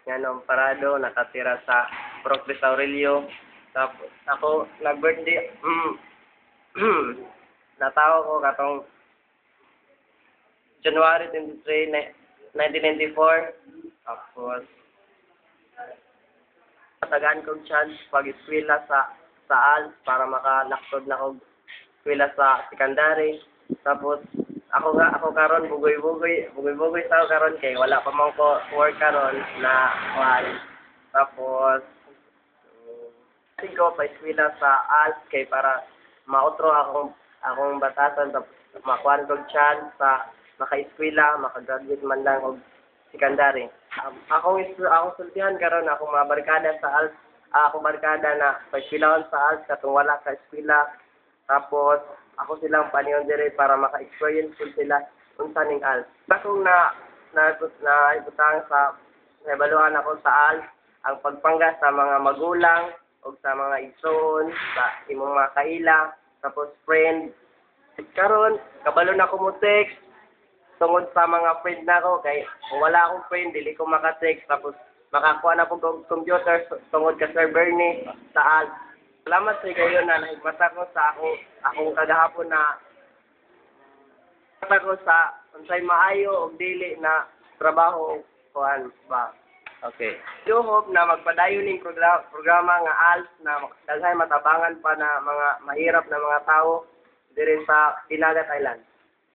nga nung parado, nakatira sa Procris Aurelio. Tapos ako, nag-birthday, natawa ko katong January 23, 1994. Tapos, matagaan kong chance pag-eskwela sa ALS para makalaktod na kong eskwela sa secondary. Tapos, ako karon bugoy-bugoy sa karon kay wala pa man ko work karon na kuan. Tapos, ko pa eskwela sa ALS kay para mautro akong batasan tapos makuha kong chance sa maka-eskwela, maka-graduate man lang og secondary. Akong sultihan karon akong mga barkada sa ALS, akong barkada na pa-eskwelahon sa ALS katong wala ka eskwela. Tapos ako silang paniyon dire para maka-experience sila unsa ning ALS. Akong na ibutang sa nabaluan ako sa ALS ang pagpangga sa mga magulang o sa mga igsoon, sa imong mga kaila, tapos friend. Karon, kabalo na ko mo text tungod sa mga friend nako kay kung wala akong friend dili ko maka-text tapos makakuha na ko computer tungod ka server ni sa ALS. Salamat sa kayo na nahigmata ko sa akong kagahapon na ko sa unsay maayo og dili na trabaho kuan ba. Okay. Do hope na magpadayon ning programa nga ALS na daghay matabangan pa na mga mahirap na mga tao diri sa Pinagat Island.